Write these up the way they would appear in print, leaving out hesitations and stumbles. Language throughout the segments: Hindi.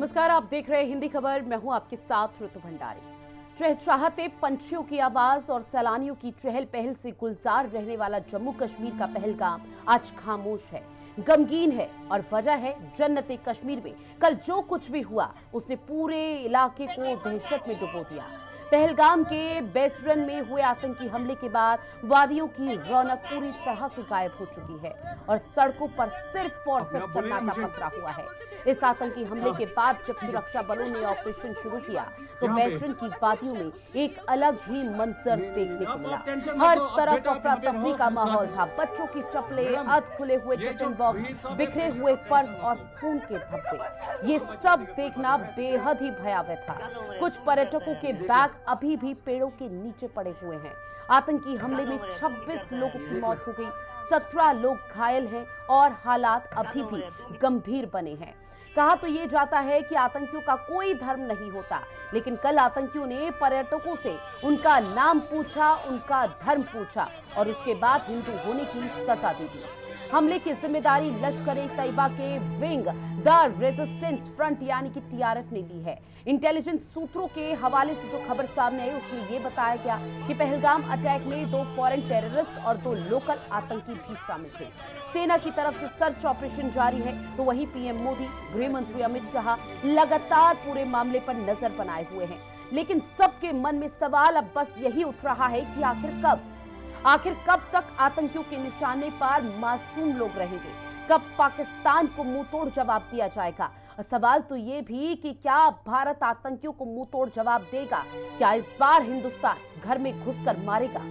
नमस्कार, आप देख रहे हैं हिंदी खबर। मैं हूं आपके साथ ऋतु भंडारी। चहचहाते पंछियों की आवाज और सैलानियों की चहल पहल से गुलजार रहने वाला जम्मू कश्मीर का पहलगाम आज खामोश है, गमगीन है और वजह है जन्नत कश्मीर में कल जो कुछ भी हुआ उसने पूरे इलाके को दहशत में डुबो दिया। पहलगाम के बेसरन में हुए आतंकी हमले के बाद वादियों की रौनक पूरी तरह से गायब हो चुकी है और सड़कों पर सिर्फ और सिर्फ सन्नाटा पसरा हुआ है। इस आतंकी हमले के बाद जब सुरक्षा बलों ने ऑपरेशन शुरू किया तो बेसरन की वादियों में एक अलग ही मंजर देखने को मिला। हर तरफ अफरा तफरी का माहौल था। बच्चों की चप्पलें, अध खुले हुए टिफिन बॉक्स, बिखरे हुए पर्स और खून के धब्बे, ये सब देखना बेहद ही भयावह था। कुछ पर्यटकों के बैग अभी भी पेड़ों के नीचे पड़े हुए हैं। आतंकी हमले में 26 लोगों की मौत हो गई, 17 लोग घायल हैं और हालात अभी भी गंभीर बने हैं। कहा तो ये जाता है कि आतंकियों का कोई धर्म नहीं होता, लेकिन कल आतंकियों ने पर्यटकों से उनका नाम पूछा, उनका धर्म पूछा और उसके बाद हिंदू होने की सजा दे दी। हमले की जिम्मेदारी लश्कर-ए-तैयबा के विंग द रेजिस्टेंस फ्रंट यानी कि टीआरएफ ने ली है। इंटेलिजेंस सूत्रों के हवाले से जो खबर सामने आई उसमें यह बताया गया कि पहलगाम अटैक में 2 फॉरेन टेररिस्ट और 2 लोकल आतंकी भी शामिल थे। सेना की तरफ से सर्च ऑपरेशन जारी है, तो वहीं पीएम मोदी, गृह मंत्री अमित शाह लगातार पूरे मामले पर नजर बनाए हुए हैं। लेकिन सबके मन में सवाल अब बस यही उठ रहा है कि आखिर कब तक आतंकियों के निशाने पर मासूम लोग रहेंगे? कब पाकिस्तान को मुंहतोड़ जवाब दिया जाएगा? और सवाल तो ये भी कि क्या भारत आतंकियों को मुंहतोड़ जवाब देगा? क्या इस बार हिंदुस्तान घर में घुसकर मारेगा?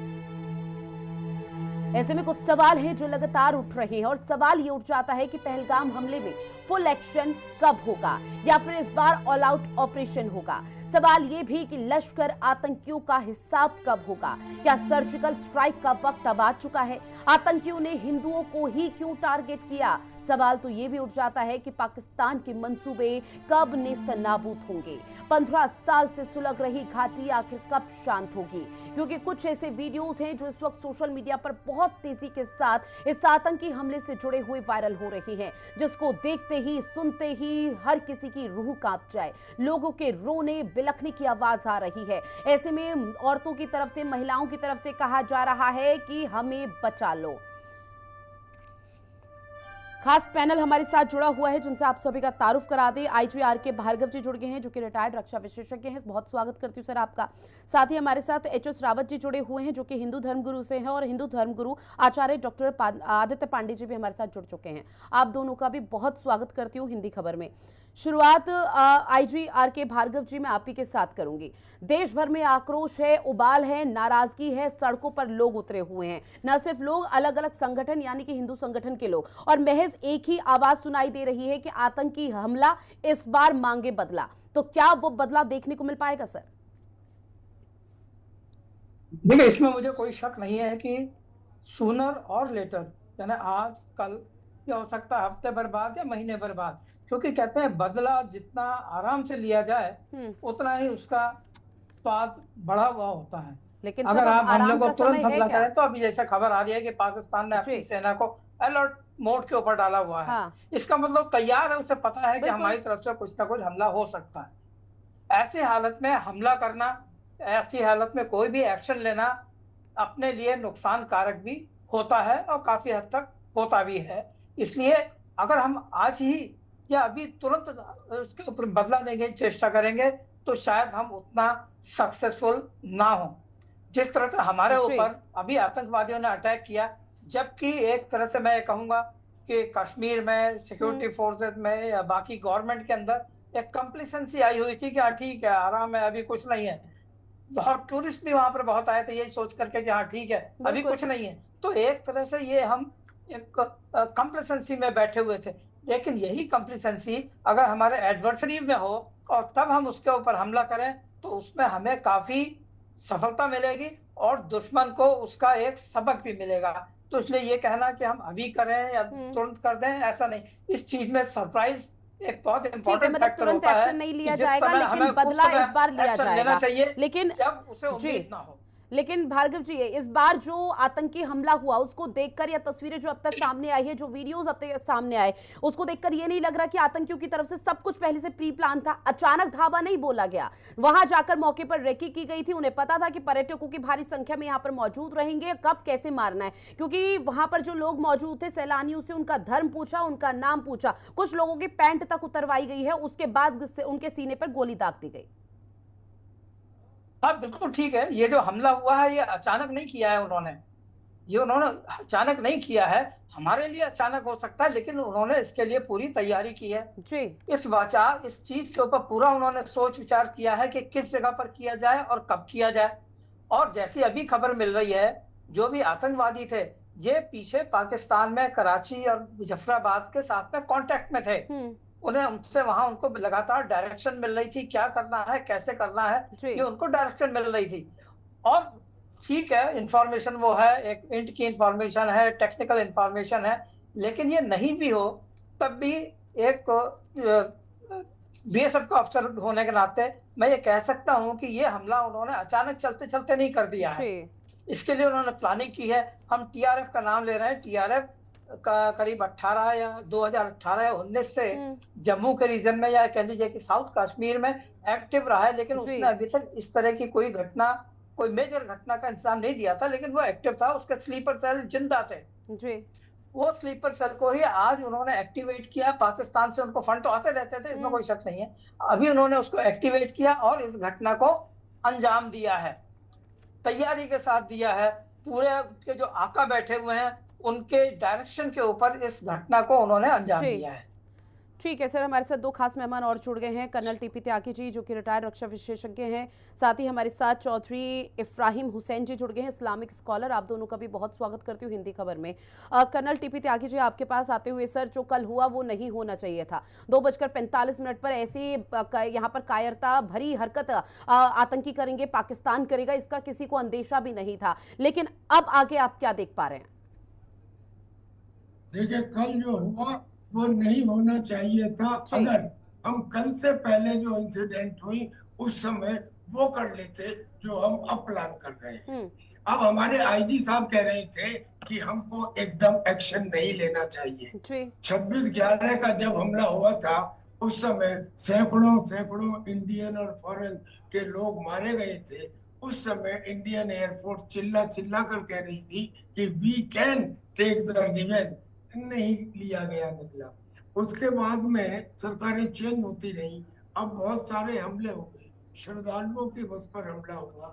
ऐसे में कुछ सवाल हैं जो लगातार उठ रहे हैं और सवाल ये उठ जाता है कि पहलगाम हमले में फुल एक्शन कब होगा या फिर इस बार ऑल आउट ऑपरेशन होगा। सवाल ये भी कि लश्कर आतंकियों का हिसाब कब होगा? क्या सर्जिकल स्ट्राइक का वक्त अब आ चुका है? आतंकियों ने हिंदुओं को ही क्यों टारगेट किया? सवाल तो ये भी उठ जाता है कि पाकिस्तान के मंसूबे कब नेस्तनाबूद होंगे? 15 साल से सुलग रही घाटी आखिर कब शांत होगी? क्योंकि कुछ ऐसे वीडियोस हैं जो इस वक्त सोशल मीडिया पर बहुत तेजी के साथ इस आतंकी हमले से जुड़े हुए वायरल हो रहे हैं, जिसको देखते ही सुनते ही हर किसी की रूह कांप जाए। लोगों के रोने बिलखने की आवाज आ रही है। ऐसे में औरतों की तरफ से, महिलाओं की तरफ से कहा जा रहा है कि हमें बचा लो। खास पैनल हमारे साथ जुड़ा हुआ है जिनसे आप सभी का तारुफ करा दे। IG R K. भार्गव जी जुड़ गए हैं जो कि रिटायर्ड रक्षा विशेषज्ञ हैं। बहुत स्वागत करती हूँ सर आपका। साथ ही हमारे साथ एच.एस. रावत जी जुड़े हुए हैं जो कि हिंदू धर्मगुरु से हैं और हिंदू धर्मगुरु आचार्य डॉक्टर आदित्य पांडे जी भी हमारे साथ जुड़ चुके हैं। आप दोनों का भी बहुत स्वागत करती हूँ हिंदी खबर में। शुरुआत आईजी आर.के. भार्गव जी मैं आप ही के साथ करूंगी। देश भर में आक्रोश है, उबाल है, नाराजगी है, सड़कों पर लोग उतरे हुए हैं। न सिर्फ लोग, अलग अलग संगठन यानी कि हिंदू संगठन के लोग, और महज एक ही आवाज सुनाई दे रही है कि आतंकी हमला इस बार मांगे बदला। तो क्या वो बदला देखने को मिल पाएगा सर? देखिए, इसमें मुझे कोई शक नहीं है कि सूनर और लेटर, यानी आज कल, या हो सकता है हफ्ते भर बाद या महीने भर बाद, क्योंकि कहते हैं बदला जितना आराम से लिया जाए उतना ही उसका स्वाद बढ़ा हुआ होता है। लेकिन अगर आप हमले को तुरंत हमला क्या? करें तो अभी जैसा खबर आ रही है कि पाकिस्तान ने अपनी सेना को अलर्ट मोड के ऊपर डाला हुआ है। हाँ। इसका मतलब तैयार है, उसे पता है कि हमारी तरफ से कुछ ना कुछ हमला हो सकता है। ऐसी हालत में हमला करना, ऐसी हालत में कोई भी एक्शन लेना अपने लिए नुकसान कारक भी होता है और काफी हद तक होता भी है। इसलिए अगर हम आज ही या अभी तुरंत उसके ऊपर बदला लेने की चेष्टा करेंगे तो शायद हम उतना सक्सेसफुल ना हो। जिस तरह से हमारे ऊपर अभी आतंकवादियों ने अटैक किया, जबकि एक तरह से मैं कहूंगा कि कश्मीर में सिक्योरिटी फोर्सेस में या बाकी गवर्नमेंट के अंदर एक कंप्लीसेंसी आई हुई थी कि हाँ ठीक है, आराम है, अभी कुछ नहीं है। बहुत टूरिस्ट भी वहां पर बहुत आए थे यही सोच करके कि हाँ ठीक है, अभी कुछ नहीं है। तो एक तरह से ये हम एक कंप्लीसेंसी में बैठे हुए थे। लेकिन यही कंप्लीसेंसी अगर हमारे एडवर्सरी में हो और तब हम उसके ऊपर हमला करें तो उसमें हमें काफी सफलता मिलेगी और दुश्मन को उसका एक सबक भी मिलेगा। तो इसलिए ये कहना कि हम अभी करें या तुरंत कर दें, ऐसा नहीं। इस चीज में सरप्राइज एक बहुत इंपॉर्टेंट फैक्टर होता है। नहीं लिया जाएगा, लेकिन बदला इस बार लिया जाएगा, लेना चाहिए लेकिन जब उसे उम्मीद ना हो। लेकिन भार्गव जी, इस बार जो आतंकी हमला हुआ उसको देखकर, या तस्वीरें जो अब तक सामने आई है, जो वीडियोस अब तक सामने आए, उसको देखकर ये नहीं लग रहा कि आतंकियों की तरफ से सब कुछ पहले से प्री प्लान था? अचानक धावा नहीं बोला गया, वहां जाकर मौके पर रेकी की गई थी। उन्हें पता था कि पर्यटकों की भारी संख्या में यहाँ पर मौजूद रहेंगे, कब कैसे मारना है, क्योंकि वहां पर जो लोग मौजूद थे सैलानियों से उनका धर्म पूछा, उनका नाम पूछा, कुछ लोगों की पैंट तक उतरवाई गई है, उसके बाद उनके सीने पर गोली दाग दी गई। हाँ बिल्कुल ठीक है। ये जो हमला हुआ है ये अचानक नहीं किया है उन्होंने, ये उन्होंने अचानक नहीं किया है। हमारे लिए अचानक हो सकता है, लेकिन उन्होंने इसके लिए पूरी तैयारी की है। जी। इस चीज के ऊपर पूरा उन्होंने सोच विचार किया है कि किस जगह पर किया जाए और कब किया जाए। और जैसी अभी खबर मिल रही है, जो भी आतंकवादी थे ये पीछे पाकिस्तान में कराची और मुजफ्फराबाद के साथ में कांटेक्ट में थे। उन्हें उनसे वहां उनको लगातार डायरेक्शन मिल रही थी, क्या करना है कैसे करना है, जी। ये उनको डायरेक्शन मिल रही थी। और ठीक है, इंफॉर्मेशन वो है, एक इंट की इंफॉर्मेशन है, टेक्निकल इंफॉर्मेशन है, लेकिन ये नहीं भी हो तब भी एक बीएसएफ का अफसर होने के नाते मैं ये कह सकता हूं कि ये हमला उन्होंने अचानक चलते चलते नहीं कर दिया है। जी। इसके लिए उन्होंने प्लानिंग की है। हम टीआरएफ का नाम ले रहे हैं। टीआरएफ का करीब 18 या 2018 या 19 से जम्मू के रीजन में, या कह लीजिए कि साउथ कश्मीर में एक्टिव रहा है, लेकिन उसने अभी तक इस तरह की कोई घटना, कोई मेजर घटना का इंतजाम नहीं दिया था। लेकिन वो एक्टिव था, उसके स्लीपर सेल जिंदा थे। जी। वो स्लीपर सेल को ही आज उन्होंने एक्टिवेट किया। पाकिस्तान से उनको फंड तो आते रहते थे, इसमें कोई शक नहीं है। अभी उन्होंने उसको एक्टिवेट किया और इस घटना को अंजाम दिया है, तैयारी के साथ दिया है। पूरे के जो आका बैठे हुए हैं उनके डायरेक्शन के ऊपर इस घटना को उन्होंने अंजाम दिया है। ठीक है सर, हमारे साथ दो खास मेहमान और जुड़ गए हैं। कर्नल टीपी त्यागी जी जो कि रिटायर्ड रक्षा विशेषज्ञ हैं, साथ ही हमारे साथ चौधरी इफ्राहिम हुसैन जी जुड़ गए हैं, इस्लामिक स्कॉलर। आप दोनों का भी बहुत स्वागत करती हूँ हिंदी खबर में। कर्नल टीपी त्यागी जी, आपके पास आते हुए सर, जो कल हुआ वो नहीं होना चाहिए था। 2:45 पर ऐसी यहाँ पर कायरता भरी हरकत आतंकी करेंगे, पाकिस्तान करेगा, इसका किसी को अंदेशा भी नहीं था। लेकिन अब आगे आप क्या देख पा रहे हैं? देखिए, कल जो हुआ वो नहीं होना चाहिए था। अगर हम कल से पहले जो इंसिडेंट हुई उस समय वो कर लेते जो हम अब प्लान कर रहे हैं। अब हमारे आईजी साहब कह रहे थे कि हमको एकदम एक्शन नहीं लेना चाहिए। 26/11 का जब हमला हुआ था उस समय सैकड़ों इंडियन और फॉरेन के लोग मारे गए थे। उस समय इंडियन एयरफोर्स चिल्ला चिल्ला कर कह रही थी कि we can take the revenge. नहीं लिया गया बदला। उसके बाद में सरकारें चेंज होती रही, अब बहुत सारे हमले हो गए, श्रद्धालुओं के बस पर हमला हुआ,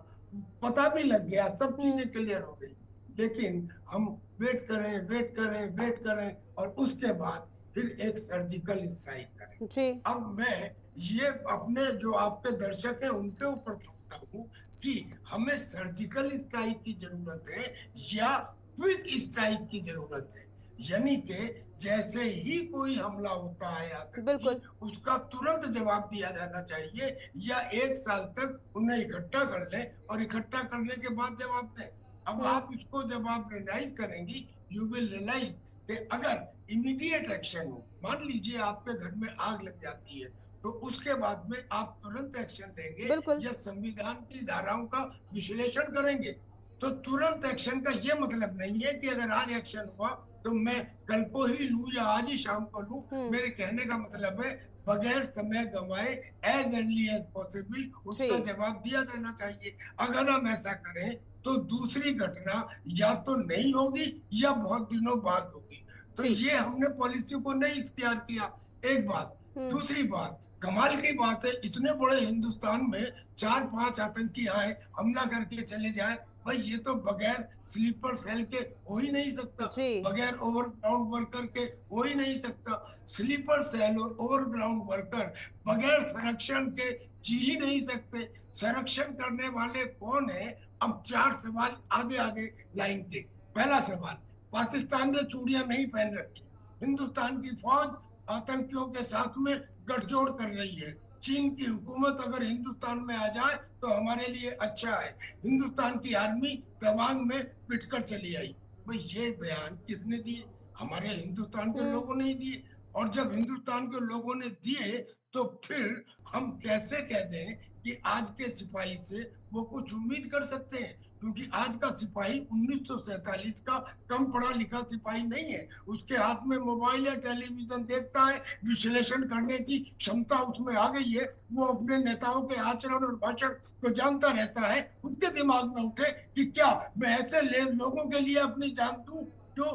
पता भी लग गया, सब चीजें क्लियर हो गई। लेकिन हम वेट करें और उसके बाद फिर एक सर्जिकल स्ट्राइक करें। अब मैं ये अपने जो आपके दर्शक हैं उनके ऊपर थोपता हूँ कि हमें सर्जिकल स्ट्राइक की जरूरत है या क्विक स्ट्राइक की जरूरत है। यानी कि जैसे ही कोई हमला होता है आतंकी, उसका तुरंत जवाब दिया जाना चाहिए, या 1 साल तक उन्हें इकट्ठा कर ले और इकट्ठा करने के बाद जवाब दें। अब आप इसको जब आप रियलाइज करेंगी, यू विल रियलाइज कि अगर इमीडिएट एक्शन हो, मान लीजिए आपके घर में आग लग जाती है, तो उसके बाद में आप तुरंत एक्शन लेंगे या संविधान की धाराओं का विश्लेषण करेंगे। तो तुरंत एक्शन का ये मतलब नहीं है कि अगर आज एक्शन हुआ तो मैं कल को ही लूं या आज ही शाम को लूं। मेरे कहने का मतलब है बगैर समय गंवाए एज अर्ली एज पॉसिबल उसका जवाब दिया जाना चाहिए। अगर हम ऐसा करें तो दूसरी घटना या तो नहीं होगी या बहुत दिनों बाद होगी। तो ये हमने पॉलिसी को नहीं इख्तियार किया, एक बात। दूसरी बात, कमाल की बात है, इतने बड़े हिंदुस्तान में 4-5 आतंकी आए, हमला करके चले जाए, भाई ये तो बगैर स्लीपर सेल के हो ही नहीं सकता, बगैर ओवरग्राउंड वर्कर के हो ही नहीं सकता। स्लीपर सेल और ओवरग्राउंड वर्कर बगैर संरक्षण के जी ही नहीं सकते। संरक्षण करने वाले कौन है? अब 4 सवाल आगे आगे लाइन के। पहला सवाल, पाकिस्तान ने चूड़ियां नहीं पहन रखी, हिंदुस्तान की फौज आतंकियों के साथ में गठजोड़ कर रही है। चीन की हुकूमत अगर हिंदुस्तान में आ जाए तो हमारे लिए अच्छा है। हिंदुस्तान की आर्मी तवांग में पिटकर चली आई। भाई ये बयान किसने दिए? हमारे हिंदुस्तान के लोगों ने दिए। और जब हिंदुस्तान के लोगों ने दिए तो फिर हम कैसे कह दें कि आज के सिपाही से वो कुछ उम्मीद कर सकते हैं? क्योंकि आज का सिपाही 1947 का कम पढ़ा लिखा सिपाही नहीं है। उसके हाथ में मोबाइल या टेलीविजन देखता है, विश्लेषण करने की क्षमता उसमें आ गई है, वो अपने नेताओं के आचरण और भाषण को जानता रहता है। उनके दिमाग में उठे कि क्या मैं ऐसे लोगों के लिए अपनी जान दूं जो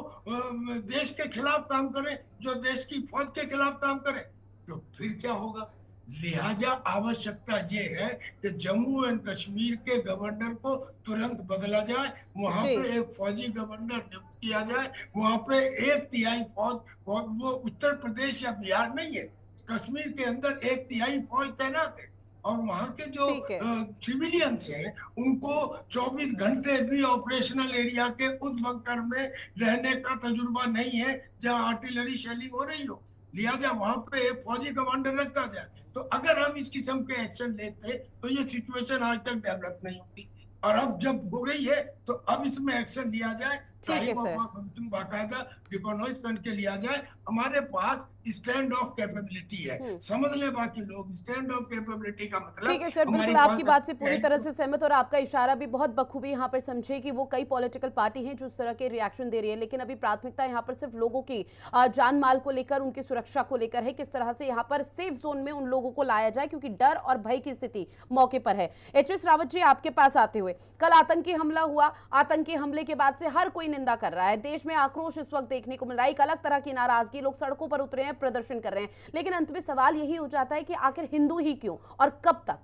देश के खिलाफ काम करे, जो देश की फौज के खिलाफ काम करे, तो फिर क्या होगा। लिहाजा आवश्यकता ये है कि जम्मू एंड कश्मीर के गवर्नर को तुरंत बदला जाए, वहां जी। पे एक फौजी गवर्नर नियुक्त किया जाए, वहां पे 1/3 फौज, वो उत्तर प्रदेश या बिहार नहीं है, कश्मीर के अंदर 1/3 फौज तैनात है। और वहां के जो ठीक है। सिविलियंस हैं उनको 24 घंटे भी ऑपरेशनल एरिया के उस बंकर में रहने का तजुर्बा नहीं है जहां आर्टिलरी शेलिंग हो रही हो। लिहाजा वहां पे एक फौजी कमांडर रखा जाए। तो अगर हम इस किस्म के एक्शन लेते तो ये सिचुएशन आज तक डेवलप नहीं होती। और अब जब हो गई है तो अब इसमें एक्शन लिया जाए, ठीक है टाइम सर। ऑफ बाकायदा रिकॉग्नाइज करके लिया जाए। हमारे पास स्टैंड ऑफ कैपेबिलिटी है, समझ ले बाकी लोग, स्टैंड ऑफ कैपेबिलिटी का ठीक मतलब है सर, हमारे बिल्कुल आपकी पास बात से पूरी तरह से सहमत, और आपका इशारा भी बहुत बखूबी यहाँ पर समझे कि वो कई पॉलिटिकल पार्टी हैं जो इस तरह के रिएक्शन दे रही है, लेकिन अभी प्राथमिकता यहाँ पर सिर्फ लोगों की जान माल को लेकर, उनकी सुरक्षा को लेकर है, किस तरह से यहाँ पर सेफ जोन में उन लोगों को लाया जाए, क्योंकि डर और भय की स्थिति मौके पर है। एच.एस. रावत जी, आपके पास आते हुए, कल आतंकी हमला हुआ, आतंकी हमले के बाद से हर कोई निंदा कर रहा है, देश में आक्रोश इस वक्त देखने को मिल रहा है, एक अलग तरह की नाराजगी, लोग सड़कों पर उतरे हैं, प्रदर्शन कर रहे हैं, लेकिन अंत में सवाल यही हो जाता है कि आखिर हिंदू ही क्यों और कब तक।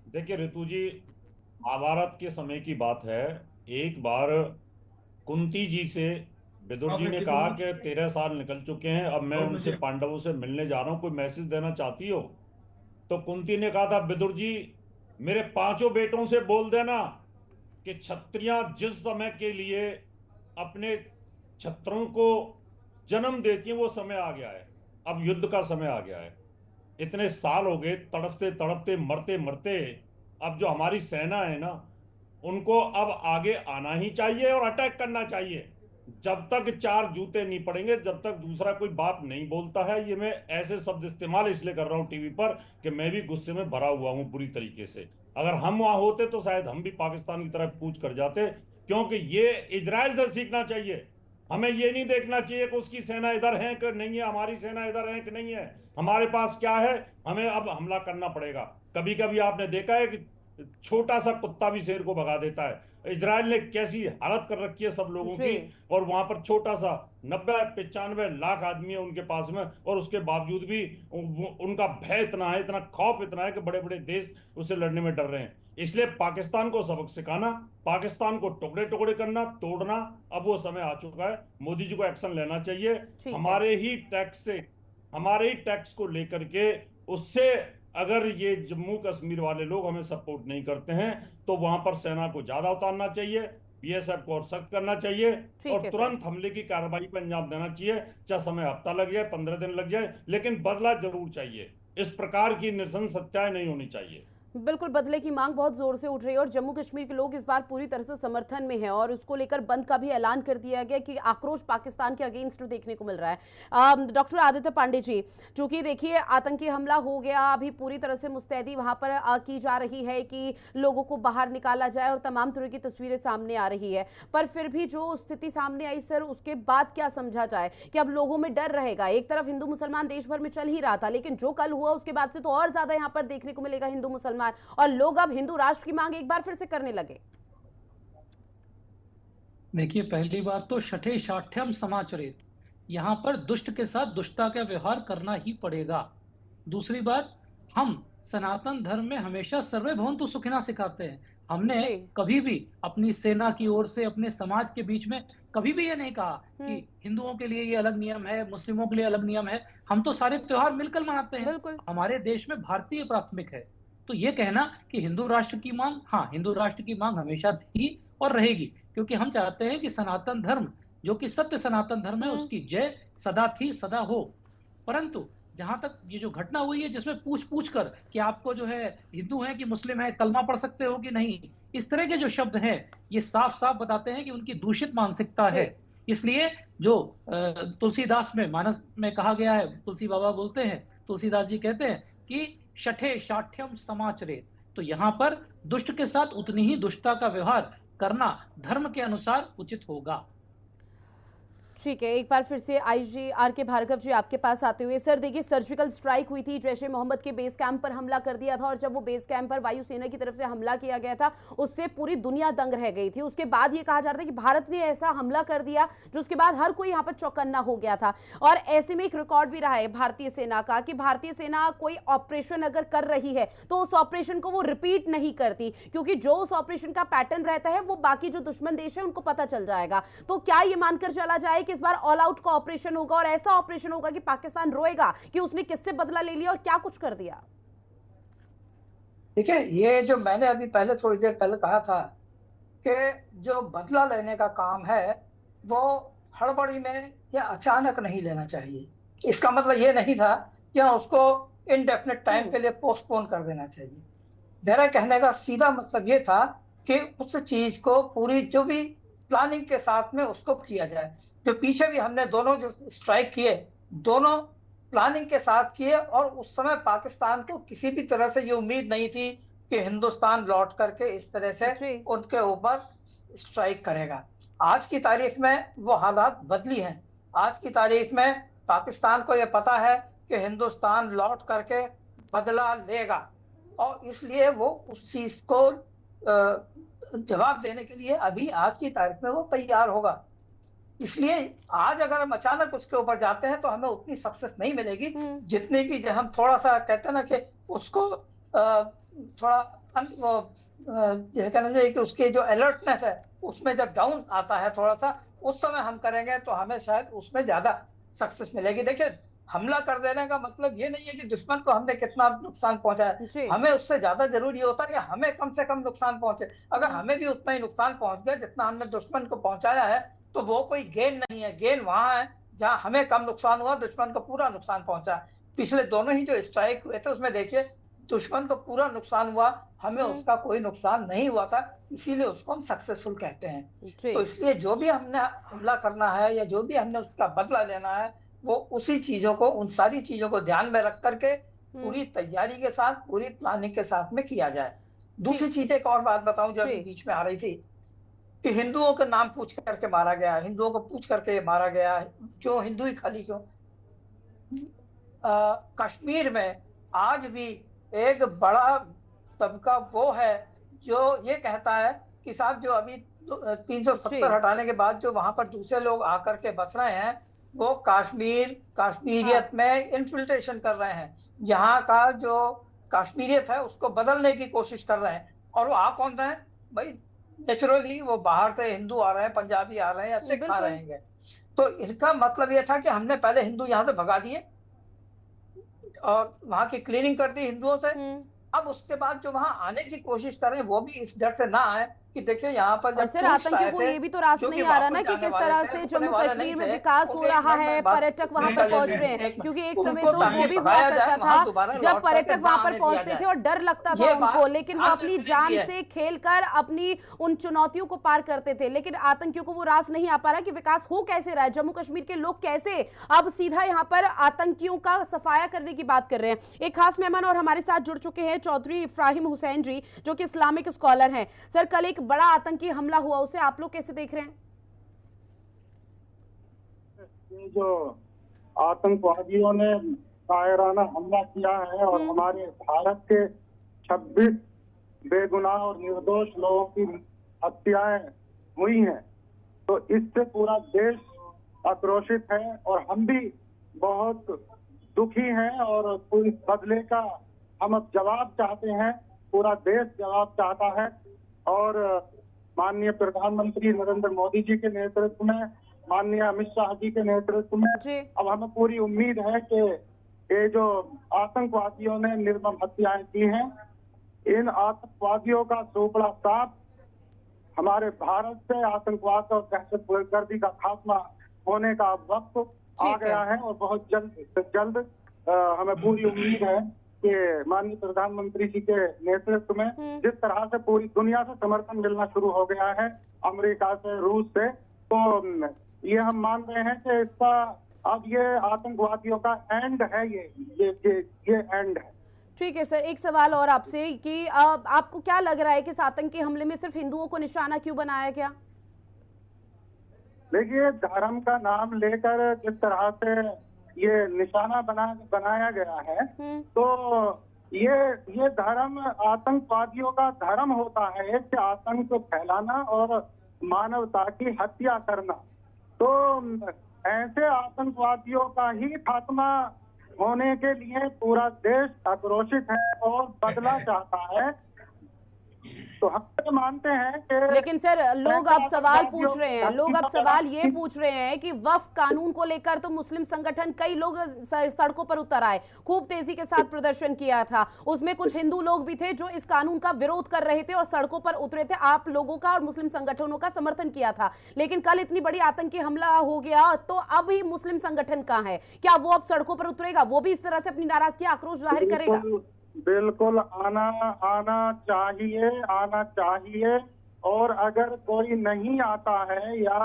देखिए ऋतु जी, महाभारत के समय की बात है। एक बार कुंती जी से विदुर जी ने कहा कि 13 साल निकल चुके हैं, अब मैं उनसे पांडवों से मिलने जा रहा हूं, कोई मैसेज देना चाहती हो? तो कुंती ने कहा था, विदुर जी मेरे 5 बेटों से बोल देना कि क्षत्रियां जिस समय के लिए अपने छत्रों को जन्म देती हैं वो समय आ गया है, अब युद्ध का समय आ गया है। इतने साल हो गए तड़पते तड़पते, मरते मरते, अब जो हमारी सेना है ना, उनको अब आगे आना ही चाहिए और अटैक करना चाहिए। जब तक 4 जूते नहीं पड़ेंगे, जब तक दूसरा कोई बात नहीं बोलता है। ये मैं ऐसे शब्द इस्तेमाल इसलिए कर रहा हूँ टीवी पर कि मैं भी गुस्से में भरा हुआ हूँ पूरी तरीके से। अगर हम वहां होते तो शायद हम भी पाकिस्तान की तरफ कूच कर जाते, क्योंकि ये इजराइल से सीखना चाहिए। हमें ये नहीं देखना चाहिए कि उसकी सेना इधर है कि नहीं है, हमारी सेना इधर है कि नहीं है, हमारे पास क्या है, हमें अब हमला करना पड़ेगा। कभी कभी आपने देखा है कि छोटा सा कुत्ता भी शेर को भगा देता है। इजराइल ने कैसी हालत कर रखी है सब लोगों की, और वहां पर छोटा सा 90-95 लाख आदमी है उनके पास में, और उसके बावजूद भी उनका भय इतना है, इतना खौफ इतना है कि बड़े बड़े देश उससे लड़ने में डर रहे हैं। इसलिए पाकिस्तान को सबक सिखाना, पाकिस्तान को टुकड़े टुकड़े करना, तोड़ना, अब वो समय आ चुका है। मोदी जी को एक्शन लेना चाहिए। हमारे ही टैक्स को लेकर के, उससे अगर ये जम्मू कश्मीर वाले लोग हमें सपोर्ट नहीं करते हैं तो वहां पर सेना को ज्यादा उतारना चाहिए, बीएसएफ को और सख्त करना चाहिए, और तुरंत हमले की कार्रवाई पर अंजाम देना चाहिए। चाहे समय हफ्ता लग जाए, 15 दिन लग जाए, लेकिन बदला जरूर चाहिए। इस प्रकार की नृशंस हत्याएं नहीं होनी चाहिए। बिल्कुल, बदले की मांग बहुत जोर से उठ रही है और जम्मू कश्मीर के लोग इस बार पूरी तरह से समर्थन में हैं, और उसको लेकर बंद का भी ऐलान कर दिया गया कि आक्रोश पाकिस्तान के अगेंस्ट देखने को मिल रहा है। डॉक्टर आदित्य पांडे जी, चूंकि देखिए आतंकी हमला हो गया, अभी पूरी तरह से मुस्तैदी वहां पर की जा रही है कि लोगों को बाहर निकाला जाए, और तमाम तरह की तस्वीरें सामने आ रही है, पर फिर भी जो स्थिति सामने आई सर, उसके बाद क्या समझा जाए कि अब लोगों में डर रहेगा? एक तरफ हिंदू मुसलमान देश भर में चल ही रहा था, लेकिन जो कल हुआ उसके बाद से तो और ज्यादा यहाँ पर देखने को मिलेगा हिंदू मुसलमान, और लोग अब हिंदू राष्ट्र की मांग एक बार फिर से करने लगे। देखिए, पहली बात तो शठे शाठ्यम समाचरित, यहाँ पर दुष्ट के साथ दुष्टता का व्यवहार करना ही पड़ेगा। दूसरी बात, हम सनातन धर्म में हमेशा सर्वे भवन्तु सुखिनः सिखाते हैं। हमने कभी भी अपनी सेना की ओर से, अपने समाज के बीच में कभी भी ये नहीं कहा कि हिंदुओं के लिए ये अलग नियम है, मुस्लिमों के लिए अलग नियम है। हम तो सारे त्योहार मिलकर मनाते हैं। हमारे देश में भारतीय प्राथमिक है। तो ये कहना कि हिंदू राष्ट्र की मांग, हाँ, हिंदू राष्ट्र की मांग हमेशा थी और रहेगी, क्योंकि हम चाहते हैं कि सनातन धर्म, जो कि सत्य सनातन धर्म है, उसकी जय सदा थी, सदा हो। परंतु जहां तक ये जो घटना हुई है, जिसमें पूछ कर कि आपको जो है हिंदू है कि मुस्लिम है, कलमा पढ़ सकते हो कि नहीं, इस तरह के जो शब्द हैं, ये साफ साफ बताते हैं कि उनकी दूषित मानसिकता है। इसलिए जो तुलसीदास में मानस में कहा गया है, तुलसी बाबा बोलते हैं, तुलसीदास जी कहते हैं कि शठे शाठ्यम समाचरेत, तो यहाँ पर दुष्ट के साथ उतनी ही दुष्टता का व्यवहार करना धर्म के अनुसार उचित होगा। ठीक है, एक बार फिर से आईजी आर.के. भार्गव जी आपके पास आते हुए। सर देखिए, सर्जिकल स्ट्राइक हुई थी, जैश ए मोहम्मद के बेस कैंप पर हमला कर दिया था, और जब वो बेस कैंप पर वायुसेना की तरफ से हमला किया गया था उससे पूरी दुनिया दंग रह गई थी। उसके बाद ये कहा जा रहा था कि भारत ने ऐसा हमला कर दिया जो उसके बाद हर कोई यहाँ पर चौकन्ना हो गया था। और ऐसे में एक रिकॉर्ड भी रहा है भारतीय सेना का कि भारतीय सेना कोई ऑपरेशन अगर कर रही है तो उस ऑपरेशन को वो रिपीट नहीं करती, क्योंकि जो उस ऑपरेशन का पैटर्न रहता है वो बाकी जो दुश्मन देश है उनको पता चल जाएगा। तो क्या ये मानकर चला जाए इस बार ऑल आउट का ऑपरेशन होगा, और ऐसा ऑपरेशन होगा कि पाकिस्तान रोएगा कि उसने किससे बदला ले लिया और क्या कुछ कर दिया? देखिए, ये जो मैंने अभी पहले थोड़ी देर पहले कहा था कि जो बदला लेने का काम है वो हड़बड़ी में या अचानक नहीं लेना चाहिए। इसका मतलब ये नहीं था कि उसको इनडेफिनेट टाइम के लिए पोस्टपोन कर देना चाहिए। मेरा कहने का सीधा मतलब ये था कि उस चीज को पूरी जो भी प्लानिंग के साथ में उसको किया जाए। जो पीछे भी हमने दोनों जो स्ट्राइक किए, दोनों प्लानिंग के साथ किए, और उस समय पाकिस्तान को किसी भी तरह से ये उम्मीद नहीं थी कि हिंदुस्तान लौट करके इस तरह से उनके ऊपर स्ट्राइक करेगा। आज की तारीख में वो हालात बदली हैं। आज की तारीख में पाकिस्तान को ये पता है कि हिंदुस्तान लौट करके बदला लेगा, और इसलिए वो उस चीज को जवाब देने के लिए अभी आज की तारीख में वो तैयार होगा। इसलिए आज अगर हम अचानक उसके ऊपर जाते हैं तो हमें उतनी सक्सेस नहीं मिलेगी जितनी कि जब हम थोड़ा सा कहते हैं ना कि उसको थोड़ा कहना चाहिए कि उसकी जो अलर्टनेस है उसमें जब डाउन आता है थोड़ा सा, उस समय हम करेंगे तो हमें शायद उसमें ज्यादा सक्सेस मिलेगी। देखिए, हमला कर देने का मतलब ये नहीं है कि दुश्मन को हमने कितना नुकसान पहुंचाया, हमें उससे ज्यादा जरूरी होता है कि हमें कम से कम नुकसान पहुंचे। अगर हमें भी उतना ही नुकसान पहुंच गया जितना हमने दुश्मन को पहुंचाया है तो वो कोई गेन नहीं है। गेन वहां है जहां हमें कम नुकसान हुआ, दुश्मन को पूरा नुकसान पहुंचा। पिछले दोनों ही जो स्ट्राइक हुए थे उसमें देखिए दुश्मन को पूरा नुकसान हुआ, हमें उसका कोई नुकसान नहीं हुआ था, इसीलिए उसको हम सक्सेसफुल कहते हैं। तो इसलिए जो भी हमने हमला करना है या जो भी हमने उसका बदला लेना है वो उसी चीजों को, उन सारी चीजों को ध्यान में रख करके पूरी तैयारी के साथ, पूरी प्लानिंग के साथ में किया जाए। दूसरी चीज एक और बात बताऊं जो अभी बीच में आ रही थी कि हिंदुओं के नाम पूछ करके मारा गया, हिंदुओं को पूछ करके मारा गया, क्यों हिंदू ही खाली क्यों? कश्मीर में आज भी एक बड़ा तबका वो है जो ये कहता है कि साहब जो अभी 370 हटाने के बाद जो वहां पर दूसरे लोग आकर के बस रहे हैं वो कश्मीरियत में इन्फिल्ट्रेशन कर रहे हैं, यहाँ का जो कश्मीरियत है उसको बदलने की कोशिश कर रहे हैं। और वो आ कौन रहे हैं भाई? नेचुरली वो बाहर से हिंदू आ रहे हैं, पंजाबी आ रहे हैं या सिख आ रहे हैं। तो इनका मतलब ये था कि हमने पहले हिंदू यहाँ से भगा दिए और वहां की क्लीनिंग कर दी हिंदुओं से। अब उसके बाद जो वहां आने की कोशिश कर रहे हैं वो भी इस डर से ना आए कि देखिए यहाँ पर जब सर आतंकियों को ये भी तो रास नहीं आ रहा ना कि किस तरह से जम्मू कश्मीर में विकास हो रहा है, पर्यटक वहां पर पहुंच रहे हैं, क्योंकि एक समय तो वो भी हुआ करता था जब पर्यटक वहां पर पहुंचते थे और डर लगता था उनको, लेकिन वो अपनी जान से खेलकर अपनी उन चुनौतियों को पार करते थे। लेकिन आतंकियों को वो रास नहीं आ पा रहा कि विकास हो कैसे रहा है, जम्मू कश्मीर के लोग कैसे अब सीधा यहाँ पर आतंकियों का सफाया करने की बात कर रहे हैं। एक खास मेहमान और हमारे साथ जुड़ चुके हैं चौधरी इफ्राहिम हुसैन जी, जो कि इस्लामिक स्कॉलर हैं। सर, कल एक बड़ा आतंकी हमला हुआ, उसे आप लोग कैसे देख रहे हैं? ये जो आतंकवादियों ने कायराना हमला किया है और हमारे भारत के 26 बेगुनाह और निर्दोष लोगों की हत्याएं हुई हैं, तो इससे पूरा देश आक्रोशित है और हम भी बहुत दुखी हैं और पूरी बदले का हम अब जवाब चाहते हैं, पूरा देश जवाब चाहता है। और माननीय प्रधानमंत्री नरेंद्र मोदी जी के नेतृत्व में, माननीय अमित शाह जी के नेतृत्व में अब हमें पूरी उम्मीद है कि ये जो आतंकवादियों ने निर्मम हत्याएं की हैं, इन आतंकवादियों का सोपड़ा साफ हमारे भारत से आतंकवाद और दहशतगर्दी का खात्मा होने का वक्त आ गया है। और बहुत जल्द से जल्द हमें पूरी उम्मीद है कि माननीय प्रधानमंत्री जी के नेतृत्व में जिस तरह से पूरी दुनिया से समर्थन मिलना शुरू हो गया है, अमेरिका से, रूस से, तो ये हम मान रहे हैं कि इसका अब ये आतंकवादियों का एंड है, ये एंड है। ठीक है सर, एक सवाल और आपसे कि आपको क्या लग रहा है कि इस आतंकी हमले में सिर्फ हिंदुओं को निशाना क्यों बनाया गया? देखिए, धर्म का नाम लेकर जिस तरह से ये निशाना बनाया गया है, तो ये धर्म आतंकवादियों का धर्म होता है कि आतंक फैलाना और मानवता की हत्या करना। तो ऐसे आतंकवादियों का ही खात्मा होने के लिए पूरा देश आक्रोशित है और बदला चाहता है। तो हम तो मानते हैं कि लेकिन सर लोग अब सवाल पूछ रहे हैं, लोग अब सवाल ये पूछ रहे हैं कि वक्फ कानून को लेकर तो मुस्लिम संगठन कई लोग सड़कों पर उतर आए, खूब तेजी के साथ प्रदर्शन किया था, उसमें कुछ हिंदू लोग भी थे जो इस कानून का विरोध कर रहे थे और सड़कों पर उतरे थे, आप लोगों का और मुस्लिम संगठनों का समर्थन किया था। लेकिन कल इतनी बड़ी आतंकी हमला हो गया तो अब ही मुस्लिम संगठन कहां है? क्या वो अब सड़कों पर उतरेगा? वो भी इस तरह से अपनी नाराजगी आक्रोश जाहिर करेगा? बिल्कुल आना चाहिए। और अगर कोई नहीं आता है या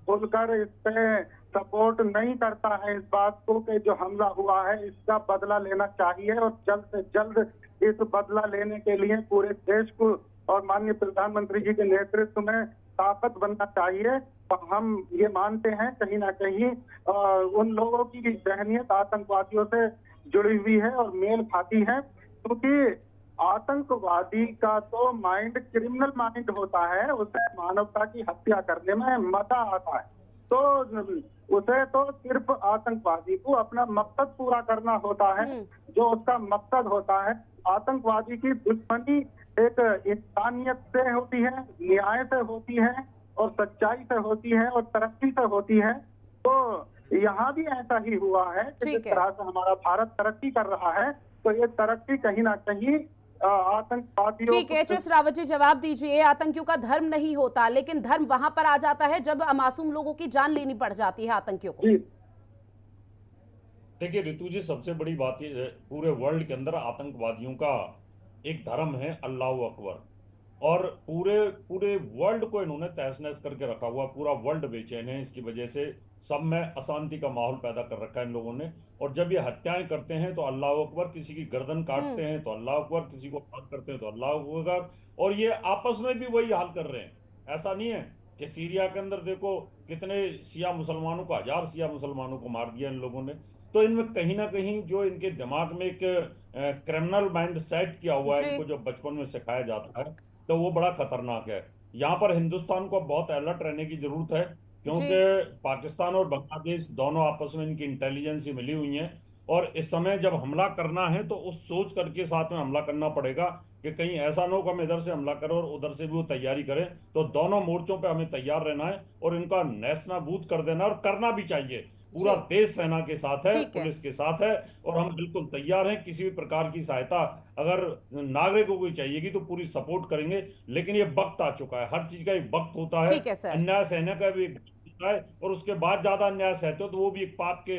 खुलकर इस पे सपोर्ट नहीं करता है इस बात को कि जो हमला हुआ है इसका बदला लेना चाहिए, और जल्द से जल्द इस बदला लेने के लिए पूरे देश को और माननीय प्रधानमंत्री जी के नेतृत्व में ताकत बनना चाहिए। तो हम ये मानते हैं कहीं ना कहीं उन लोगों की जहनियत आतंकवादियों से जुड़ी हुई है और मेल खाती है, क्योंकि आतंकवादी का तो माइंड क्रिमिनल माइंड होता है, उसे मानवता की हत्या करने में मजा आता है। तो उसे तो सिर्फ आतंकवादी को अपना मकसद पूरा करना होता है, जो उसका मकसद होता है। आतंकवादी की दुश्मनी एक इंसानियत से होती है, न्याय से होती है और सच्चाई से होती है और तरक्की से होती है। तो यहाँ भी ऐसा ही हुआ है कि जिस तरह से हमारा भारत तरक्की कर रहा है, तो ये तरक्की कहीं ना कहीं आतंकवादियों। ठीक है एच.एस. रावत जी, जवाब दीजिए। आतंकियों का धर्म नहीं होता, लेकिन धर्म वहां पर आ जाता है जब मासूम लोगों की जान लेनी पड़ जाती है आतंकियों को। देखिए रितु जी, सबसे बड़ी बात ये पूरे वर्ल्ड के अंदर आतंकवादियों का एक धर्म है अल्लाह अकबर, और पूरे वर्ल्ड को इन्होंने तहस नहस करके रखा हुआ, पूरा वर्ल्ड बेचैन है। इसकी वजह से सब में अशांति का माहौल पैदा कर रखा है इन लोगों ने। और जब ये हत्याएं करते हैं तो अल्लाह अकबर, किसी की गर्दन काटते हैं तो अल्लाह अकबर, किसी को हत्या करते हैं तो अल्लाह अकबर, और ये आपस में भी वही हाल कर रहे हैं। ऐसा नहीं है कि सीरिया के अंदर देखो कितने शिया मुसलमानों को, 1000 शिया मुसलमानों को मार दिया इन लोगों ने। तो इनमें कहीं ना कहीं जो इनके दिमाग में एक क्रिमिनल माइंड सेट किया हुआ है, इनको जो बचपन में सिखाया जाता है, तो वो बड़ा खतरनाक है। यहाँ पर हिंदुस्तान को बहुत अलर्ट रहने की जरूरत है, क्योंकि पाकिस्तान और बांग्लादेश दोनों आपस में इनकी इंटेलिजेंस ही मिली हुई है। और इस समय जब हमला करना है तो उस सोच करके साथ में हमला करना पड़ेगा कि कहीं ऐसा ना हो कि हम इधर से हमला करें और उधर से भी वो तैयारी करें। तो दोनों मोर्चों पे हमें तैयार रहना है और इनका नेस्तनाबूद कर देना, और करना भी चाहिए। पूरा देश सेना के साथ है, पुलिस के साथ है, और हम बिल्कुल तैयार हैं। किसी भी प्रकार की सहायता अगर नागरिकों को चाहिएगी तो पूरी सपोर्ट करेंगे। लेकिन ये वक्त आ चुका है, हर चीज का एक वक्त होता है, अन्याय सहने का भी एक है, और उसके बाद ज्यादा अन्याय सहते हो तो वो भी एक पाप के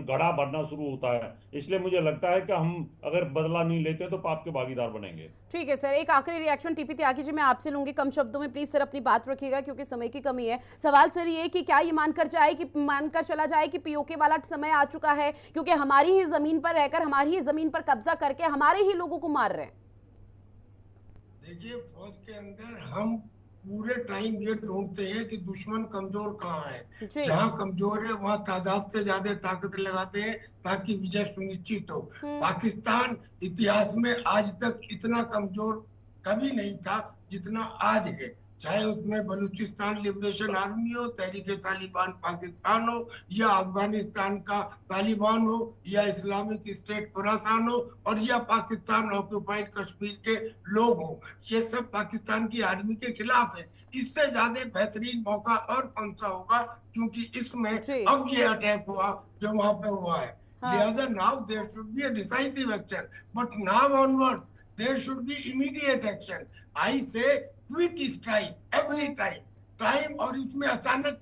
घड़ा भरना शुरू होता है। इसलिए मुझे लगता है कि हम अगर बदला नहीं लेते तो पाप के भागीदार बनेंगे। ठीक है सर, एक आखिरी रिएक्शन टीपी त्यागी जी मैं आपसे लूंगी, कम शब्दों में प्लीज सर अपनी बात रखिएगा क्योंकि समय की कमी है। सवाल सर ये कि क्या ये मानकर चला जाए कि पीओके वाला समय आ चुका है, क्योंकि हमारी ही जमीन पर रहकर, हमारी ही जमीन पर कब्जा करके हमारे ही लोगों को मार रहे हैं। देखिए, फौज के अंदर हम पूरे टाइम ये ढूंढते हैं कि दुश्मन कमजोर कहाँ है। जहाँ कमजोर है वहाँ तादाद से ज्यादा ताकत लगाते हैं ताकि विजय सुनिश्चित हो। पाकिस्तान इतिहास में आज तक इतना कमजोर कभी नहीं था जितना आज है, चाहे उसमें बलूचिस्तान लिबरेशन आर्मी हो, तहरीके तालिबान पाकिस्तान हो, या अफगानिस्तान का तालिबान हो, या इस्लामिक स्टेट खुरासान हो, और या पाकिस्तान ऑक्युपाइड कश्मीर के लोग हो। ये सब पाकिस्तान की आर्मी के खिलाफ है। इससे ज्यादा बेहतरीन मौका और कौन सा होगा, क्योंकि इसमें अब ये अटैक हुआ जो वहां पे हुआ है। लिहाजा now there should be a decisive action, but now onward there should be immediate action. I say quick strike every time. और इसमें अचानक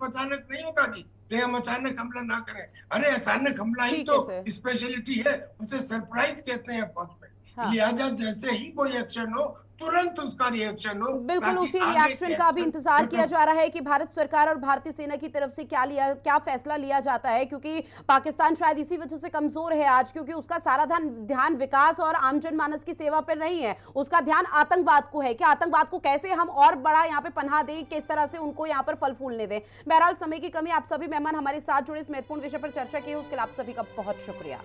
नहीं होता जी कि हम अचानक हमला ना करें। अरे अचानक हमला ही तो स्पेशलिटी है, उसे सरप्राइज कहते हैं फौज में। लिहाजा जैसे ही कोई एक्शन हो तुरंत उसका रिएक्शन हो। बिल्कुल, ताकि उसी आगे रिएक्शन के का भी action इंतजार किया खत्म जा रहा है कि भारत सरकार और भारतीय सेना की तरफ से क्या फैसला लिया जाता है, क्योंकि पाकिस्तान शायद इसी वजह से कमजोर है आज, क्योंकि उसका सारा ध्यान विकास और आम जनमानस की सेवा पर नहीं है, उसका ध्यान आतंकवाद को है कि आतंकवाद को कैसे हम और बड़ा यहाँ पे पनाह दें, किस तरह से उनको यहाँ पर फल फूलने दें। बहरहाल समय की कमी, आप सभी मेहमान हमारे साथ जुड़े, इस महत्वपूर्ण विषय पर चर्चा की, उसके लिए आप सभी का बहुत शुक्रिया।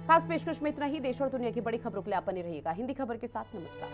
खास पेशकश में इतना ही। देश और दुनिया की बड़ी खबरों के लिए आप बने रहिएगा हिंदी खबर के साथ। नमस्कार।